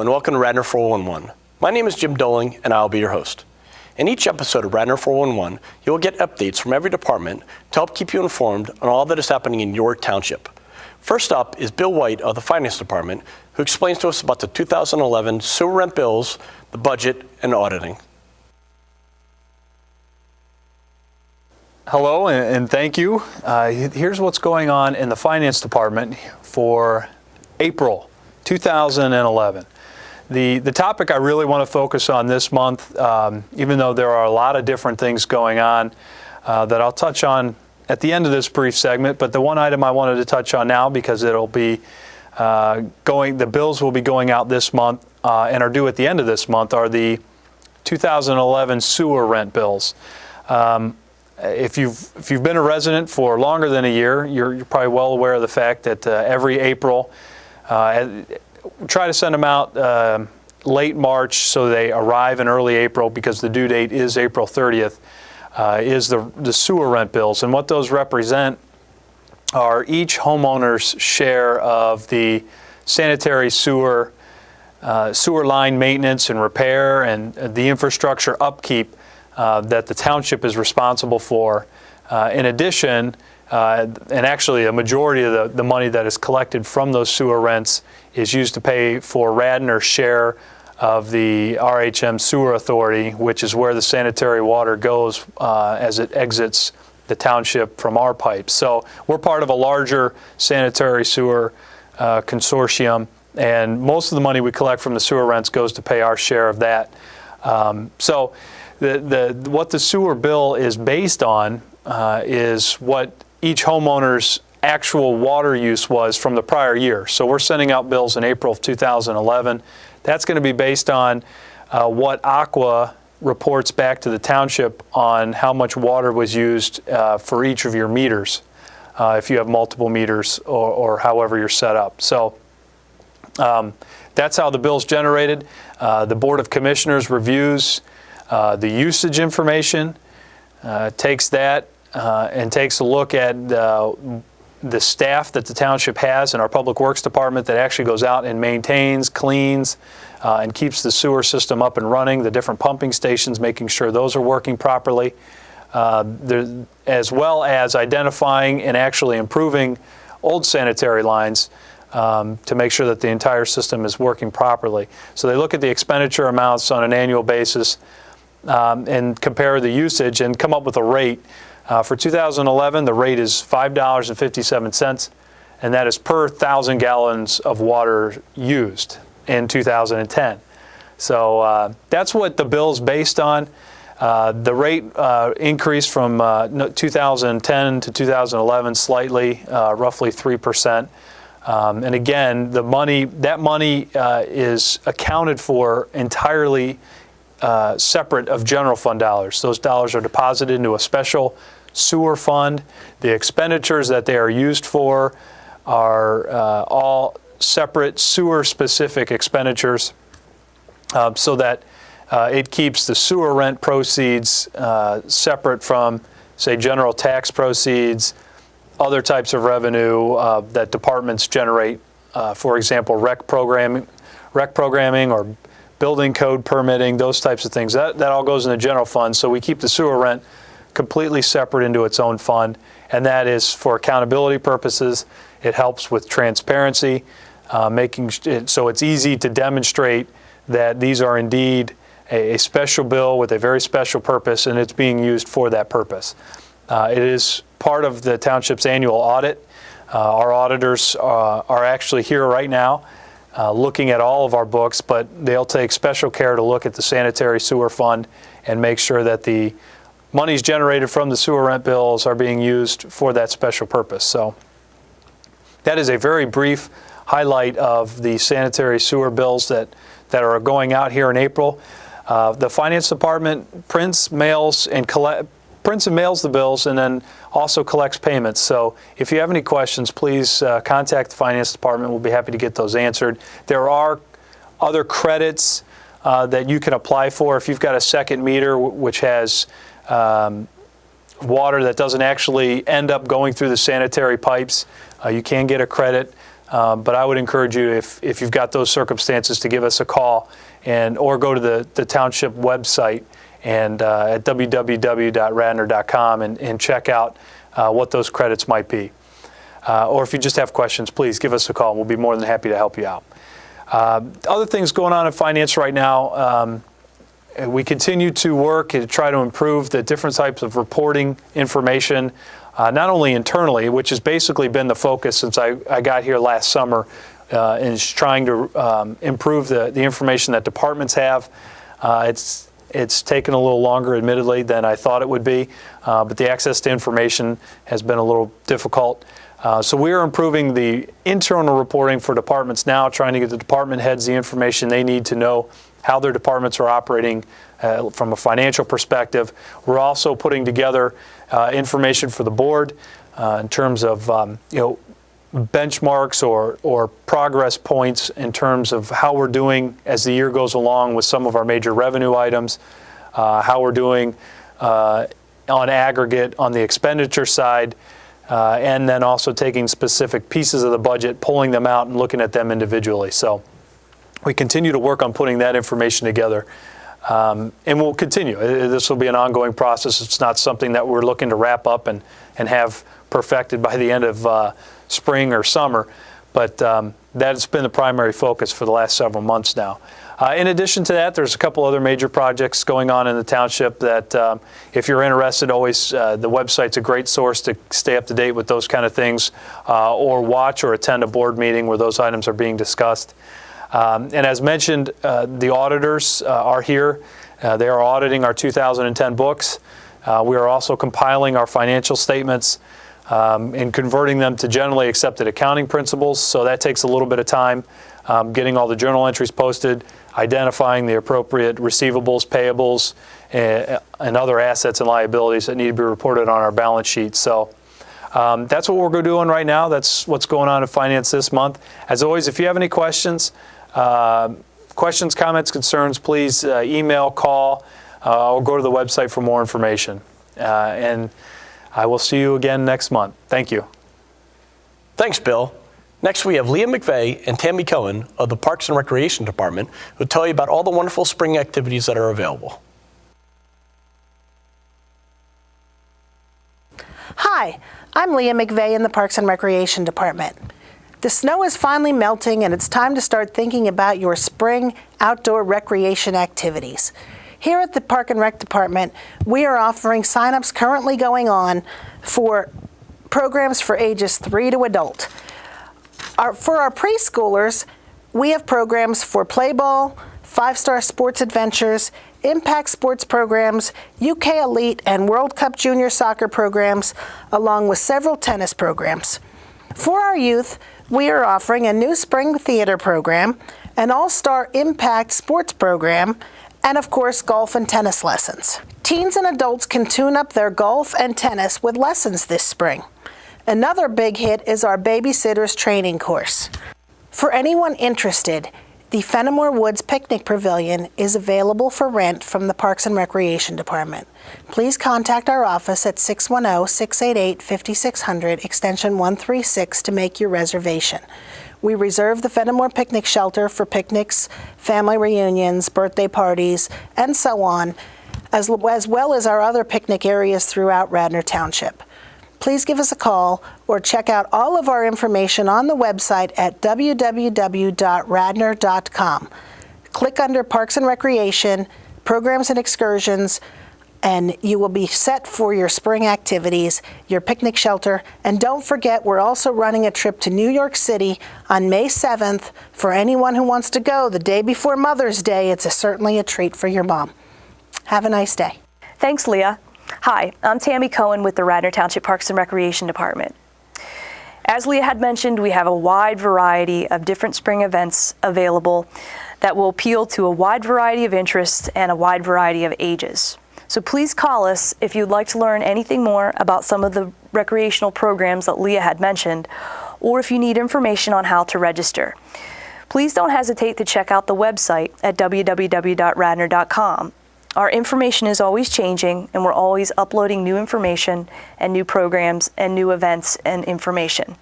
and welcome to Radnor 411. My name is Jim Doling, and I'll be your host. In each episode of Radnor 411, you will get updates from every department to help keep you informed on all that is happening in your township. First up is Bill White of the Finance Department, who explains to us about the 2011 sewer rent bills, the budget, and auditing. Hello and thank you. Here's what's going on in the Finance Department for April 2011. The topic I really want to focus on this month, even though there are a lot of different things going on that I'll touch on at the end of this brief segment, but the one item I wanted to touch on now, because it'll be the bills will be going out this month and are due at the end of this month, are the 2011 sewer rent bills. If you've been a resident for longer than a year, you're probably well aware of the fact that every April, try to send them out late March so they arrive in early April, because the due date is April 30th, is the sewer rent bills. And what those represent are each homeowner's share of the sanitary sewer line maintenance and repair and the infrastructure upkeep that the township is responsible for. In addition, and actually a majority of the money that is collected from those sewer rents is used to pay for Radnor's share of the RHM Sewer Authority, which is where the sanitary water goes as it exits the township from our pipes. So we're part of a larger sanitary sewer consortium, and most of the money we collect from the sewer rents goes to pay our share of that. So what the sewer bill is based on is what each homeowner's actual water use was from the prior year. So we're sending out bills in April of 2011. That's going to be based on what Aqua reports back to the township on how much water was used for each of your meters, if you have multiple meters or however you're set up. So that's how the bill's generated. The Board of Commissioners reviews the usage information, takes that and takes a look at the staff that the township has in our Public Works Department that actually goes out and maintains, cleans, and keeps the sewer system up and running, the different pumping stations, making sure those are working properly, as well as identifying and actually improving old sanitary lines to make sure that the entire system is working properly. So they look at the expenditure amounts on an annual basis and compare the usage and come up with a rate. For 2011, the rate is $5.57, and that is per 1,000 gallons of water used in 2010. So that's what the bill's based on. The rate increased from 2010 to 2011 slightly, roughly 3%. And again, that money is accounted for entirely separate of general fund dollars. Those dollars are deposited into a special sewer fund. The expenditures that they are used for are all separate sewer-specific expenditures, so that it keeps the sewer rent proceeds separate from, say, general tax proceeds, other types of revenue that departments generate, for example, rec programming or building code permitting, those types of things. That all goes in the general fund, so we keep the sewer rent completely separate into its own fund, and that is for accountability purposes. It helps with transparency, making it so it's easy to demonstrate that these are indeed a special bill with a very special purpose, and it's being used for that purpose. It is part of the township's annual audit. Our auditors are actually here right now looking at all of our books, but they'll take special care to look at the sanitary sewer fund and make sure that the monies generated from the sewer rent bills are being used for that special purpose. So that is a very brief highlight of the sanitary sewer bills that are going out here in April. The Finance Department prints, mails the bills, and then also collects payments. So if you have any questions, please contact the Finance Department. We'll be happy to get those answered. There are other credits that you can apply for. If you've got a second meter which has water that doesn't actually end up going through the sanitary pipes, you can get a credit. But I would encourage you, if you've got those circumstances, to give us a call or go to the Township website and at www.radnor.com and check out what those credits might be. Or if you just have questions, please give us a call. We'll be more than happy to help you out. Other things going on in finance right now, we continue to work to try to improve the different types of reporting information, not only internally, which has basically been the focus since I got here last summer, is trying to improve the information that departments have. It's taken a little longer, admittedly, than I thought it would be, but the access to information has been a little difficult. So we are improving the internal reporting for departments now, trying to get the department heads the information they need to know how their departments are operating from a financial perspective. We're also putting together information for the board in terms of benchmarks or progress points in terms of how we're doing as the year goes along with some of our major revenue items, how we're doing on aggregate on the expenditure side, and then also taking specific pieces of the budget, pulling them out and looking at them individually. So we continue to work on putting that information together, and we'll continue. This will be an ongoing process. It's not something that we're looking to wrap up and have perfected by the end of spring or summer, but that's been the primary focus for the last several months now. In addition to that, there's a couple other major projects going on in the township that if you're interested, always the website's a great source to stay up to date with those kind of things, or watch or attend a board meeting where those items are being discussed. And as mentioned, the auditors are here. They are auditing our 2010 books. We are also compiling our financial statements and converting them to generally accepted accounting principles. So that takes a little bit of time, getting all the journal entries posted, identifying the appropriate receivables, payables, and other assets and liabilities that need to be reported on our balance sheet. So that's what we're doing right now. That's what's going on in finance this month. As always, if you have any questions, comments, concerns, please email, call, or go to the website for more information. And I will see you again next month. Thank you. Thanks, Bill. Next, we have Leah McVeigh and Tammy Cohen of the Parks and Recreation Department who will tell you about all the wonderful spring activities that are available. Hi, I'm Leah McVeigh in the Parks and Recreation Department. The snow is finally melting and it's time to start thinking about your spring outdoor recreation activities. Here at the Park and Rec Department, we are offering signups currently going on for programs for ages 3 to adult. For our preschoolers, we have programs for play ball, 5-star sports adventures, impact sports programs, UK Elite and World Cup Junior Soccer programs, along with several tennis programs. For our youth, we are offering a new spring theater program, an all-star impact sports program, and of course, golf and tennis lessons. Teens and adults can tune up their golf and tennis with lessons this spring. Another big hit is our Babysitters Training Course. For anyone interested, the Fenimore Woods Picnic Pavilion is available for rent from the Parks and Recreation Department. Please contact our office at 610-688-5600, extension 136 to make your reservation. We reserve the Fenimore Picnic Shelter for picnics, family reunions, birthday parties, and so on, as well as our other picnic areas throughout Radnor Township. Please give us a call or check out all of our information on the website at www.radnor.com. Click under Parks and Recreation, Programs and Excursions, and you will be set for your spring activities, your picnic shelter. And don't forget, we're also running a trip to New York City on May 7th for anyone who wants to go the day before Mother's Day. It's certainly a treat for your mom. Have a nice day. Thanks, Leah. Hi, I'm Tammy Cohen with the Radnor Township Parks and Recreation Department. As Leah had mentioned, we have a wide variety of different spring events available that will appeal to a wide variety of interests and a wide variety of ages. So please call us if you'd like to learn anything more about some of the recreational programs that Leah had mentioned, or if you need information on how to register. Please don't hesitate to check out the website at www.radnor.com. Our information is always changing, and we're always uploading new information and new programs and new events and information.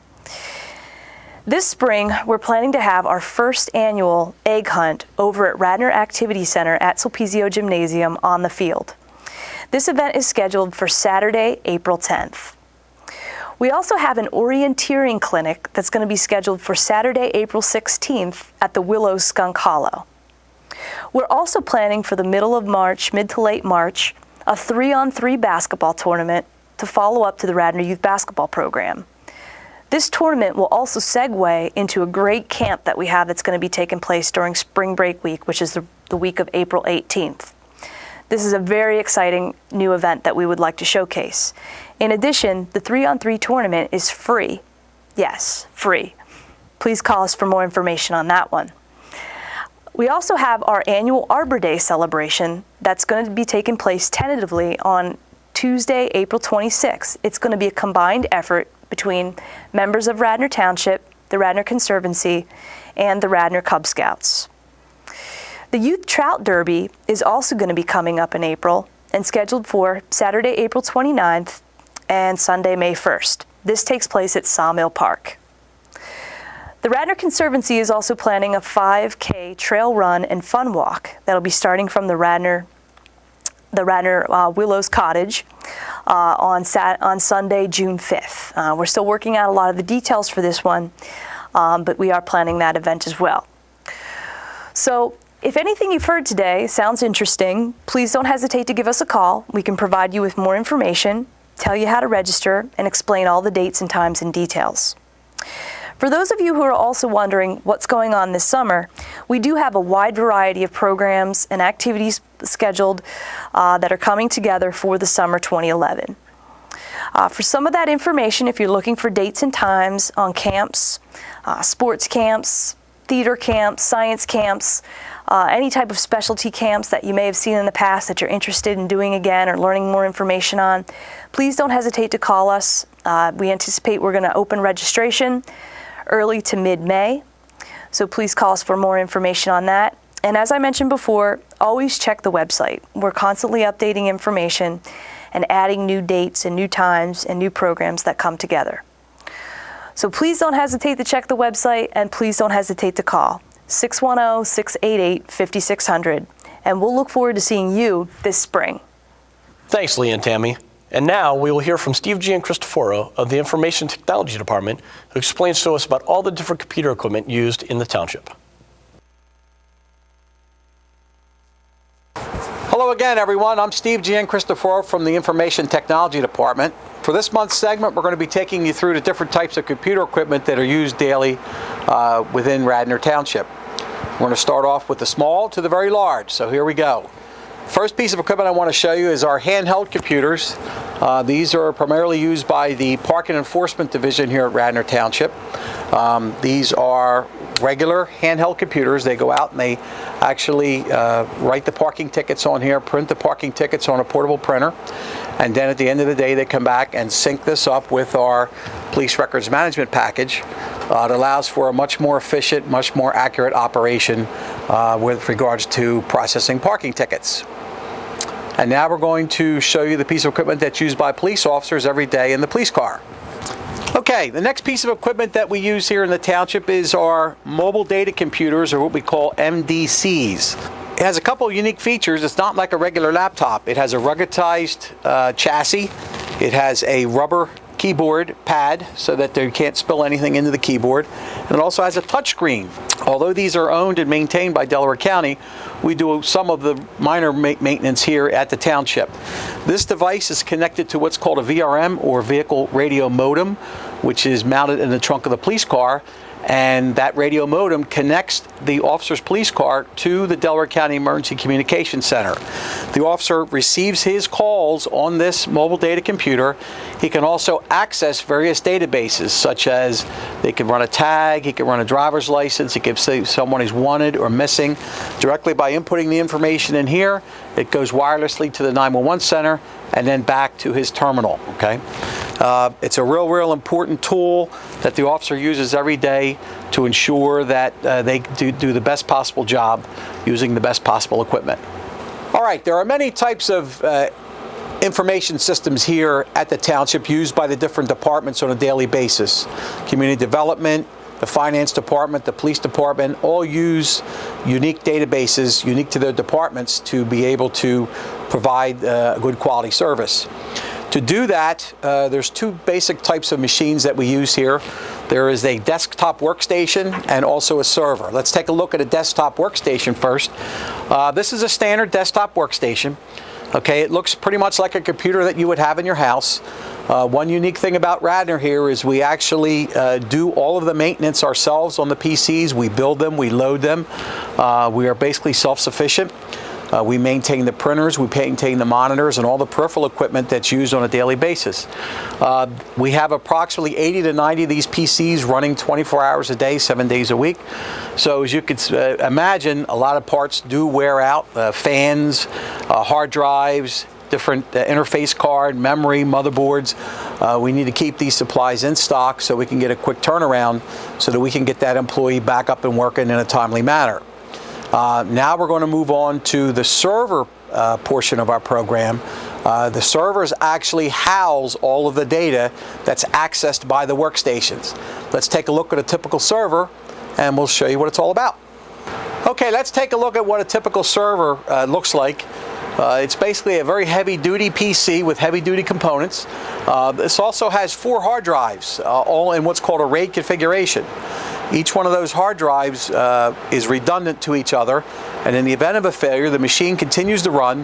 This spring, we're planning to have our first annual egg hunt over at Radnor Activity Center at Sulpizio Gymnasium on the field. This event is scheduled for Saturday, April 10th. We also have an orienteering clinic that's going to be scheduled for Saturday, April 16th at the Willows Skunk Hollow. We're also planning for the middle of March, mid to late March, a 3-on-3 basketball tournament to follow up to the Radnor Youth Basketball Program. This tournament will also segue into a great camp that we have that's going to be taking place during Spring Break Week, which is the week of April 18th. This is a very exciting new event that we would like to showcase. In addition, the 3-on-3 tournament is free. Yes, free. Please call us for more information on that one. We also have our annual Arbor Day celebration that's going to be taking place tentatively on Tuesday, April 26th. It's going to be a combined effort between members of Radnor Township, the Radnor Conservancy, and the Radnor Cub Scouts. The Youth Trout Derby is also going to be coming up in April and scheduled for Saturday, April 29th and Sunday, May 1st. This takes place at Sawmill Park. The Radnor Conservancy is also planning a 5K trail run and fun walk that'll be starting from the Radnor Willows Cottage on Sunday, June 5th. We're still working out a lot of the details for this one, but we are planning that event as well. So if anything you've heard today sounds interesting, please don't hesitate to give us a call. We can provide you with more information, tell you how to register, and explain all the dates and times and details. For those of you who are also wondering what's going on this summer, we do have a wide variety of programs and activities scheduled that are coming together for the summer 2011. For some of that information, if you're looking for dates and times on camps, sports camps, theater camps, science camps, any type of specialty camps that you may have seen in the past that you're interested in doing again or learning more information on, please don't hesitate to call us. We anticipate we're going to open registration early to mid-May, so please call us for more information on that. And as I mentioned before, always check the website. We're constantly updating information and adding new dates and new times and new programs that come together. So please don't hesitate to check the website, and please don't hesitate to call 610-688-5600, and we'll look forward to seeing you this spring. Thanks, Lee and Tammy. And now we will hear from Steve Giancristoforo of the Information Technology Department, who explains to us about all the different computer equipment used in the township. Hello again, everyone. I'm Steve Giancristoforo from the Information Technology Department. For this month's segment, we're going to be taking you through the different types of computer equipment that are used daily within Radnor Township. We're going to start off with the small to the very large, so here we go. First piece of equipment I want to show you is our handheld computers. These are primarily used by the Park and Enforcement Division here at Radnor Township. These are regular handheld computers. They go out and they actually write the parking tickets on here, print the parking tickets on a portable printer, and then at the end of the day they come back and sync this up with our police records management package. It allows for a much more efficient, much more accurate operation with regards to processing parking tickets. And now we're going to show you the piece of equipment that's used by police officers every day in the police car. Okay, the next piece of equipment that we use here in the township is our mobile data computers, or what we call MDCs. It has a couple of unique features. It's not like a regular laptop. It has a ruggedized chassis. It has a rubber keyboard pad so that they can't spill anything into the keyboard. And it also has a touchscreen. Although these are owned and maintained by Delaware County, we do some of the minor maintenance here at the township. This device is connected to what's called a VRM, or vehicle radio modem, which is mounted in the trunk of the police car. And that radio modem connects the officer's police car to the Delaware County Emergency Communications Center. The officer receives his calls on this mobile data computer. He can also access various databases, such as they can run a tag, he can run a driver's license, he can say someone is wanted or missing. Directly by inputting the information in here, it goes wirelessly to the 911 center and then back to his terminal. Okay, it's a real important tool that the officer uses every day to ensure that they do the best possible job using the best possible equipment. All right, there are many types of information systems here at the township used by the different departments on a daily basis. Community development, the finance department, the police department, all use unique databases, unique to their departments, to be able to provide a good quality service. To do that, there's two basic types of machines that we use here. There is a desktop workstation and also a server. Let's take a look at a desktop workstation first. This is a standard desktop workstation. Okay, it looks pretty much like a computer that you would have in your house. One unique thing about Radnor here is we actually do all of the maintenance ourselves on the PCs. We build them, we load them. We are basically self-sufficient. We maintain the printers, we maintain the monitors, and all the peripheral equipment that's used on a daily basis. We have approximately 80 to 90 of these PCs running 24 hours a day, 7 days a week. So as you could imagine, a lot of parts do wear out. Fans, hard drives, different interface card, memory, motherboards. We need to keep these supplies in stock so we can get a quick turnaround so that we can get that employee back up and working in a timely manner. Now we're going to move on to the server portion of our program. The servers actually house all of the data that's accessed by the workstations. Let's take a look at a typical server and we'll show you what it's all about. Okay, let's take a look at what a typical server looks like. It's basically a very heavy-duty PC with heavy-duty components. This also has 4 hard drives, all in what's called a RAID configuration. Each one of those hard drives is redundant to each other, and in the event of a failure, the machine continues to run.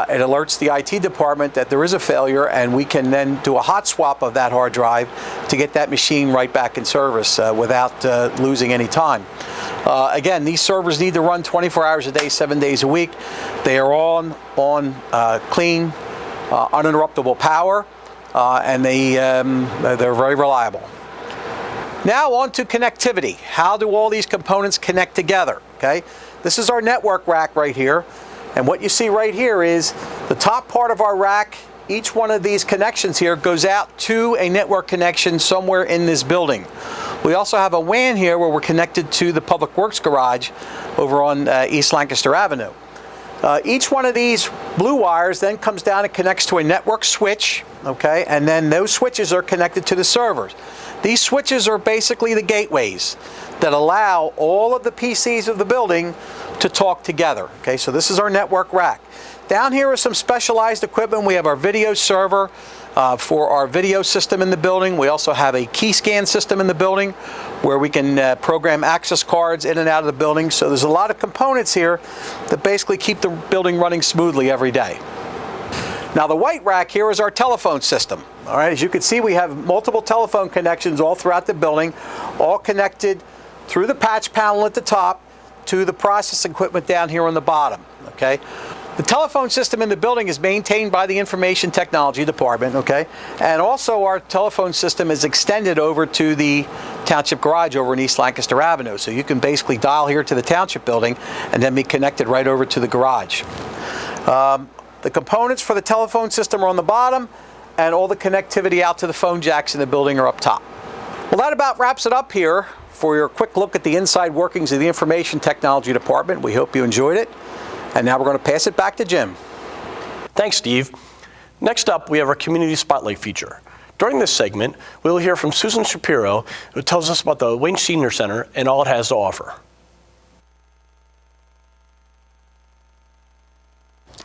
It alerts the IT department that there is a failure, and we can then do a hot swap of that hard drive to get that machine right back in service without losing any time. Again, these servers need to run 24 hours a day, 7 days a week. They are on clean, uninterruptible power, and they're very reliable. Now on to connectivity. How do all these components connect together? Okay, this is our network rack right here, and what you see right here is the top part of our rack. Each one of these connections here goes out to a network connection somewhere in this building. We also have a WAN here where we're connected to the Public Works garage over on East Lancaster Avenue. Each one of these blue wires then comes down and connects to a network switch, okay, and then those switches are connected to the servers. These switches are basically the gateways that allow all of the PCs of the building to talk together. Okay, so this is our network rack. Down here is some specialized equipment. We have our video server for our video system in the building. We also have a key scan system in the building where we can program access cards in and out of the building. So there's a lot of components here that basically keep the building running smoothly every day. Now the white rack here is our telephone system. All right, as you can see, we have multiple telephone connections all throughout the building, all connected through the patch panel at the top to the processing equipment down here on the bottom. Okay, the telephone system in the building is maintained by the Information Technology Department. Okay, and also our telephone system is extended over to the Township garage over in East Lancaster Avenue. So you can basically dial here to the Township building and then be connected right over to the garage. The components for the telephone system are on the bottom, and all the connectivity out to the phone jacks in the building are up top. Well, that about wraps it up here for your quick look at the inside workings of the Information Technology Department. We hope you enjoyed it. And now we're going to pass it back to Jim. Thanks, Steve. Next up, we have our Community Spotlight feature. During this segment, we will hear from Susan Shapiro, who tells us about the Wayne Senior Center and all it has to offer.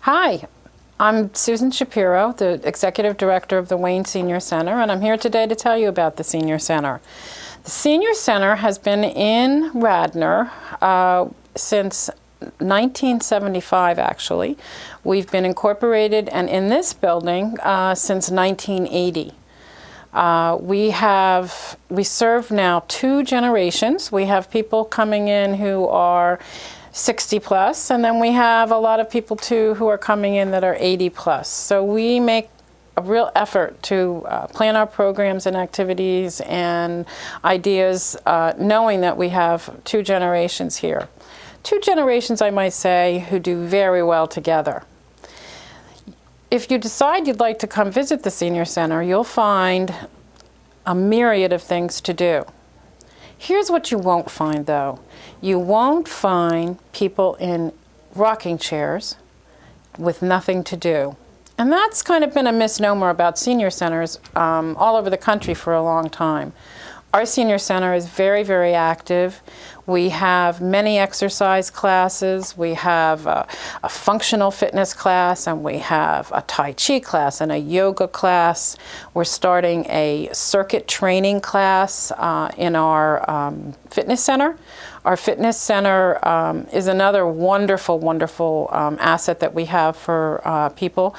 Hi, I'm Susan Shapiro, the Executive Director of the Wayne Senior Center, and I'm here today to tell you about the Senior Center. The Senior Center has been in Radnor since 1975, actually. We've been incorporated and in this building since 1980. We serve now 2 generations. We have people coming in who are 60 plus, and then we have a lot of people too who are coming in that are 80 plus. So we make a real effort to plan our programs and activities and ideas, knowing that we have 2 generations here. 2 generations, I might say, who do very well together. If you decide you'd like to come visit the Senior Center, you'll find a myriad of things to do. Here's what you won't find, though. You won't find people in rocking chairs with nothing to do. And that's kind of been a misnomer about senior centers all over the country for a long time. Our senior center is very, very active. We have many exercise classes. We have a functional fitness class, and we have a Tai Chi class and a yoga class. We're starting a circuit training class in our fitness center. Our fitness center is another wonderful, wonderful asset that we have for people.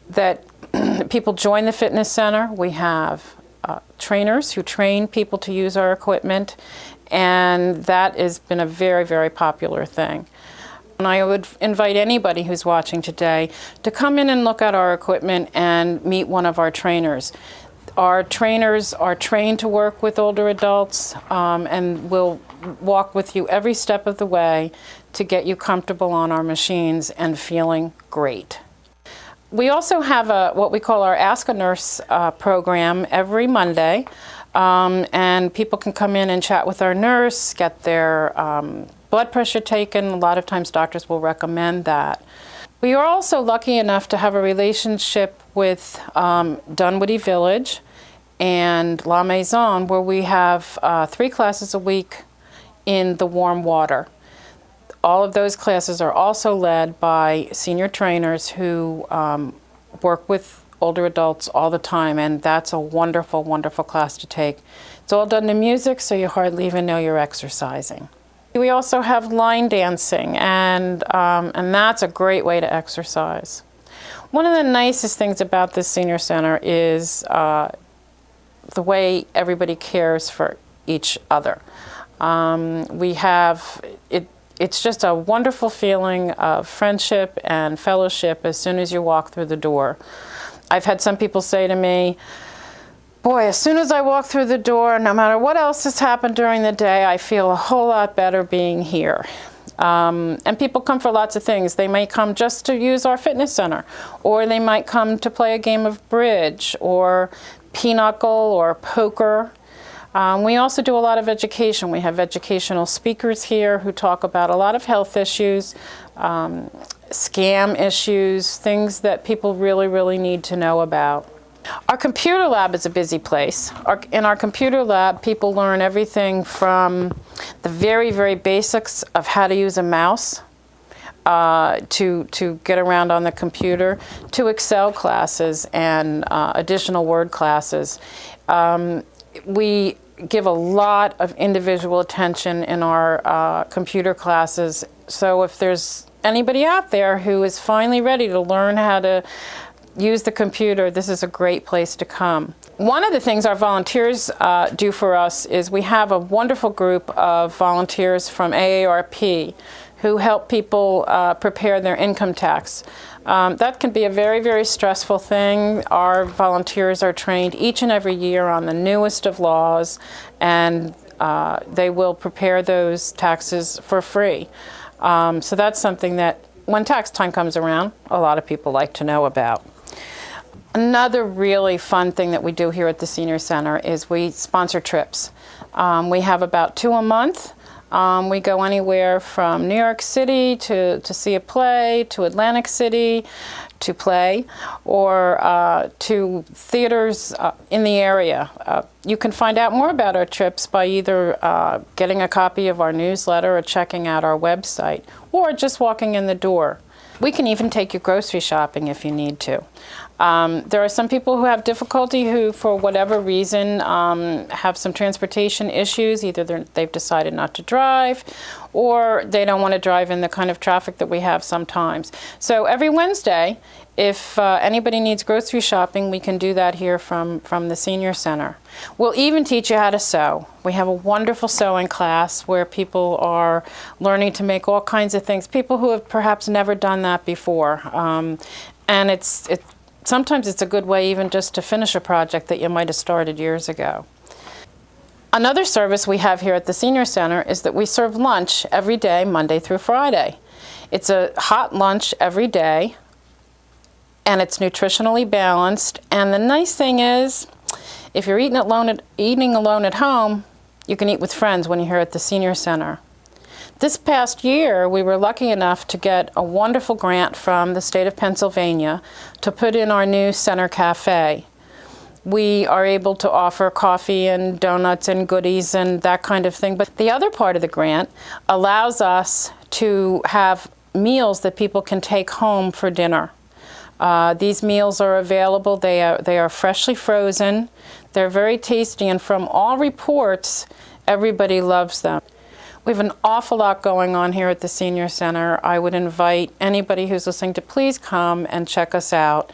That people join the fitness center. We have trainers who train people to use our equipment, and that has been a very, very popular thing. And I would invite anybody who's watching today to come in and look at our equipment and meet one of our trainers. Our trainers are trained to work with older adults and will walk with you every step of the way to get you comfortable on our machines and feeling great. We also have what we call our Ask a Nurse program every Monday, and people can come in and chat with our nurse, get their blood pressure taken. A lot of times doctors will recommend that. We are also lucky enough to have a relationship with Dunwoody Village and La Maison, where we have 3 classes a week in the warm water. All of those classes are also led by senior trainers who work with older adults all the time, and that's a wonderful, wonderful class to take. It's all done to music, so you hardly even know you're exercising. We also have line dancing, and that's a great way to exercise. One of the nicest things about this senior center is the way everybody cares for each other. It's just a wonderful feeling of friendship and fellowship as soon as you walk through the door. I've had some people say to me, boy, as soon as I walk through the door, no matter what else has happened during the day, I feel a whole lot better being here. And people come for lots of things. They may come just to use our fitness center, or they might come to play a game of bridge or pinochle or poker. We also do a lot of education. We have educational speakers here who talk about a lot of health issues, scam issues, things that people really, really need to know about. Our computer lab is a busy place. In our computer lab, people learn everything from the very, very basics of how to use a mouse to get around on the computer, to Excel classes and additional Word classes. We give a lot of individual attention in our computer classes. So if there's anybody out there who is finally ready to learn how to use the computer, this is a great place to come. One of the things our volunteers do for us is we have a wonderful group of volunteers from AARP who help people prepare their income tax. That can be a very, very stressful thing. Our volunteers are trained each and every year on the newest of laws, and they will prepare those taxes for free. So that's something that when tax time comes around, a lot of people like to know about. Another really fun thing that we do here at the Senior Center is we sponsor trips. We have about 2 a month. We go anywhere from New York City to see a play, to Atlantic City to play, or to theaters in the area. You can find out more about our trips by either getting a copy of our newsletter or checking out our website, or just walking in the door. We can even take you grocery shopping if you need to. There are some people who have difficulty who, for whatever reason, have some transportation issues. Either they've decided not to drive, or they don't want to drive in the kind of traffic that we have sometimes. So every Wednesday, if anybody needs grocery shopping, we can do that here from the Senior Center. We'll even teach you how to sew. We have a wonderful sewing class where people are learning to make all kinds of things, people who have perhaps never done that before. And sometimes it's a good way even just to finish a project that you might have started years ago. Another service we have here at the Senior Center is that we serve lunch every day, Monday through Friday. It's a hot lunch every day, and it's nutritionally balanced. And the nice thing is, if you're eating alone at home, you can eat with friends when you're here at the Senior Center. This past year, we were lucky enough to get a wonderful grant from the state of Pennsylvania to put in our new Center Cafe. we are able to offer coffee and donuts and goodies and that kind of thing. But the other part of the grant allows us to have meals that people can take home for dinner. These meals are available. They are freshly frozen. They're very tasty, and from all reports, everybody loves them. We have an awful lot going on here at the Senior Center. I would invite anybody who's listening to please come and check us out.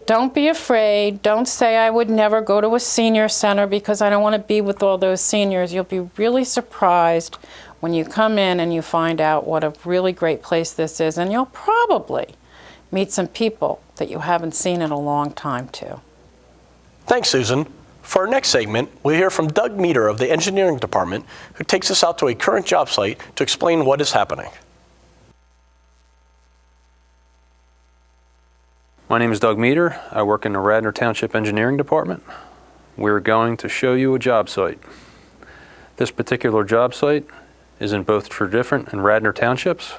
Don't be afraid. Don't say I would never go to a senior center because I don't want to be with all those seniors. You'll be really surprised when you come in and you find out what a really great place this is, and you'll probably meet some people that you haven't seen in a long time too. Thanks, Susan. For our next segment, we'll hear from Doug Meter of the Engineering Department, who takes us out to a current job site to explain what is happening. My name is Doug Meter. I work in the Radnor Township Engineering Department. We're going to show you a job site. This particular job site is in both Tredyffrin and Radnor Townships.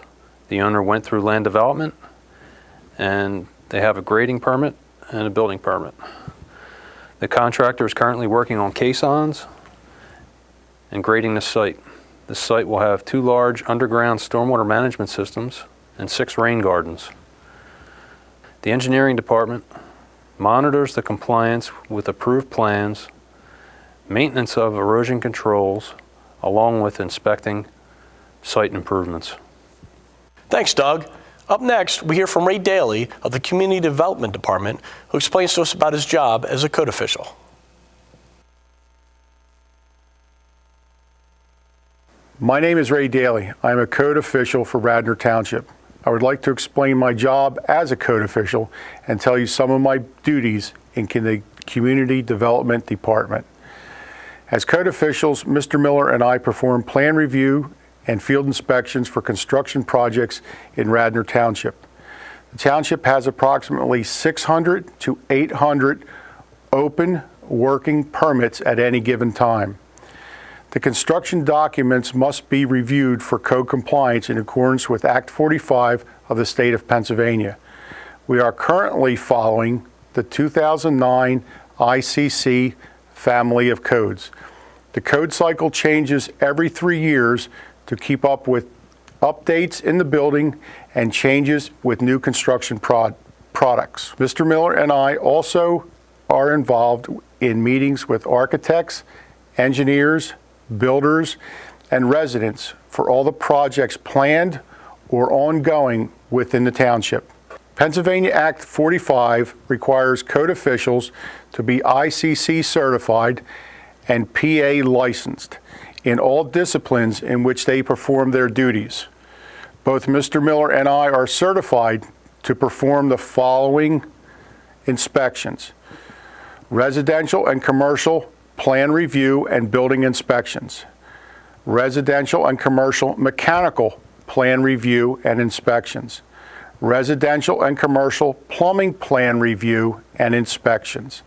The owner went through land development, and they have a grading permit and a building permit. The contractor is currently working on caissons and grading the site. The site will have 2 large underground stormwater management systems and 6 rain gardens. The engineering department monitors the compliance with approved plans, maintenance of erosion controls, along with inspecting site improvements. Thanks, Doug. Up next, we hear from Ray Daly of the Community Development Department, who explains to us about his job as a code official. My name is Ray Daly. I'm a code official for Radnor Township. I would like to explain my job as a code official and tell you some of my duties in the Community Development Department. As code officials, Mr. Miller and I perform plan review and field inspections for construction projects in Radnor Township. The township has approximately 600 to 800 open working permits at any given time. The construction documents must be reviewed for code compliance in accordance with Act 45 of the state of Pennsylvania. We are currently following the 2009 ICC family of codes. The code cycle changes every 3 years to keep up with updates in the building and changes with new construction products. Mr. Miller and I also are involved in meetings with architects, engineers, builders, and residents for all the projects planned or ongoing within the township. Pennsylvania Act 45 requires code officials to be ICC certified and PA licensed in all disciplines in which they perform their duties. Both Mr. Miller and I are certified to perform the following inspections: residential and commercial plan review and building inspections, residential and commercial mechanical plan review and inspections, residential and commercial plumbing plan review and inspections,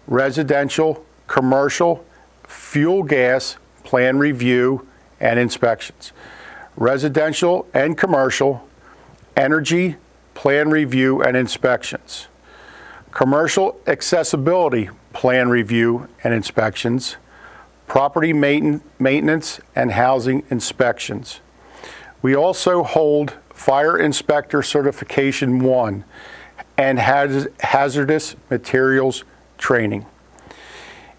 residential, commercial, fuel gas plan review and inspections, residential and commercial energy plan review and inspections, commercial accessibility plan review and inspections, property maintenance and housing inspections. We also hold Fire Inspector Certification 1 and hazardous materials training.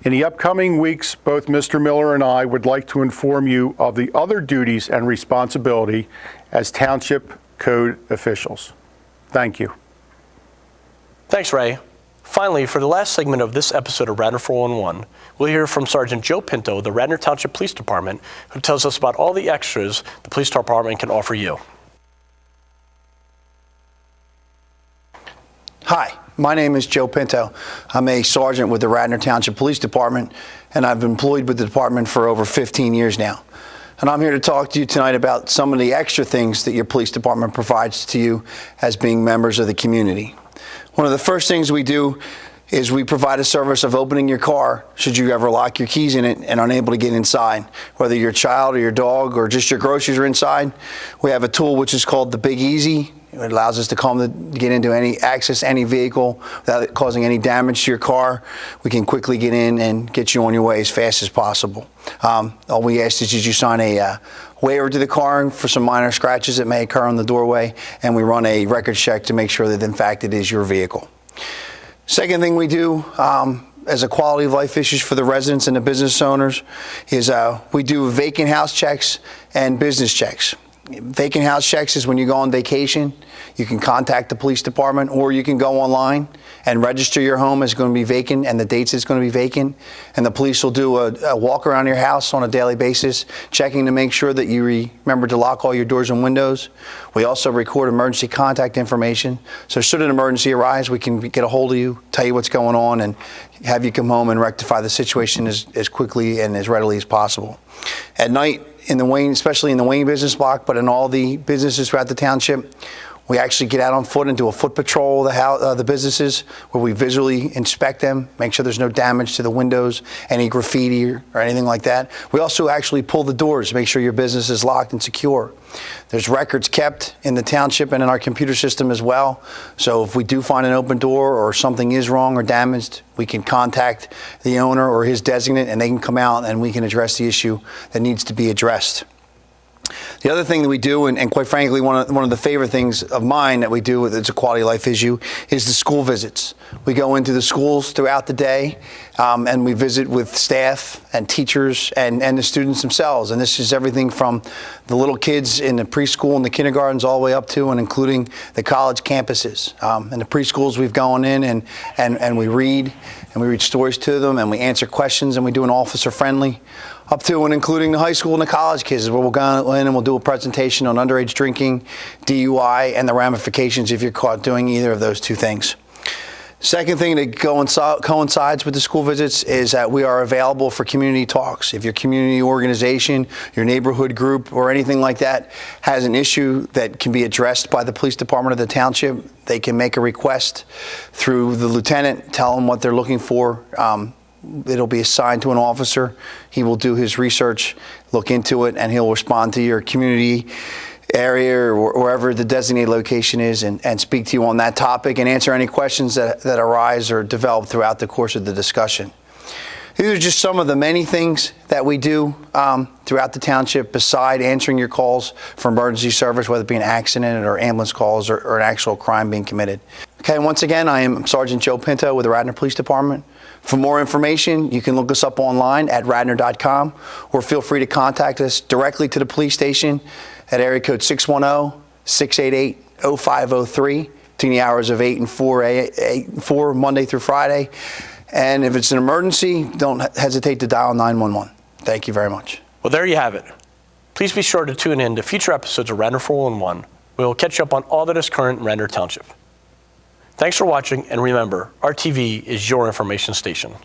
In the upcoming weeks, both Mr. Miller and I would like to inform you of the other duties and responsibility as Township Code officials. Thank you. Thanks, Ray. Finally, for the last segment of this episode of Radnor 411, we'll hear from Sergeant Joe Pinto of the Radnor Township Police Department, who tells us about all the extras the police department can offer you. Hi, my name is Joe Pinto. I'm a sergeant with the Radnor Township Police Department, and I've been employed with the department for over 15 years now. And I'm here to talk to you tonight about some of the extra things that your police department provides to you as being members of the community. One of the first things we do is we provide a service of opening your car should you ever lock your keys in it and unable to get inside. Whether your child or your dog or just your groceries are inside, we have a tool which is called the Big Easy. It allows us to get into access any vehicle without it causing any damage to your car. We can quickly get in and get you on your way as fast as possible. All we ask is that you sign a waiver to the car for some minor scratches that may occur on the doorway, and we run a record check to make sure that in fact it is your vehicle. Second thing we do as a quality of life issues for the residents and the business owners is we do vacant house checks and business checks. Vacant house checks is when you go on vacation, you can contact the police department, or you can go online and register your home as going to be vacant and the dates it's going to be vacant. And the police will do a walk around your house on a daily basis, checking to make sure that you remember to lock all your doors and windows. We also record emergency contact information. So should an emergency arise, we can get a hold of you, tell you what's going on, and have you come home and rectify the situation as quickly and as readily as possible. At night, in the Wayne, especially in the Wayne business block, but in all the businesses throughout the township, we actually get out on foot and do a foot patrol of the businesses where we visually inspect them, make sure there's no damage to the windows, any graffiti or anything like that. We also actually pull the doors to make sure your business is locked and secure. There's records kept in the township and in our computer system as well. So if we do find an open door or something is wrong or damaged, we can contact the owner or his designate, and they can come out and we can address the issue that needs to be addressed. The other thing that we do, and quite frankly, one of the favorite things of mine that we do, it's a quality of life issue, is the school visits. We go into the schools throughout the day, and we visit with staff and teachers and the students themselves. And this is everything from the little kids in the preschool and the kindergartens all the way up to and including the college campuses. In the preschools, we've gone in and we read stories to them, and we answer questions, and we do an officer-friendly, up to and including the high school and the college kids, where we'll go in and we'll do a presentation on underage drinking, DUI, and the ramifications if you're caught doing either of those two things. Second thing that coincides with the school visits is that we are available for community talks. If your community organization, your neighborhood group, or anything like that has an issue that can be addressed by the police department of the township, they can make a request through the lieutenant, tell them what they're looking for. It'll be assigned to an officer. He will do his research, look into it, and he'll respond to your community area or wherever the designated location is and speak to you on that topic and answer any questions that arise or develop throughout the course of the discussion. These are just some of the many things that we do throughout the township beside answering your calls for emergency service, whether it be an accident or ambulance calls or an actual crime being committed. Okay, once again, I am Sergeant Joe Pinto with the Radnor Police Department. For more information, you can look us up online at radnor.com, or feel free to contact us directly to the police station at area code 610-688-0503 between the hours of 8 and 4 Monday through Friday. And if it's an emergency, don't hesitate to dial 911. Thank you very much. Well, there you have it. Please be sure to tune in to future episodes of Radnor 411. We will catch you up on all that is current in Radnor Township. Thanks for watching, and remember, RTV is your information station.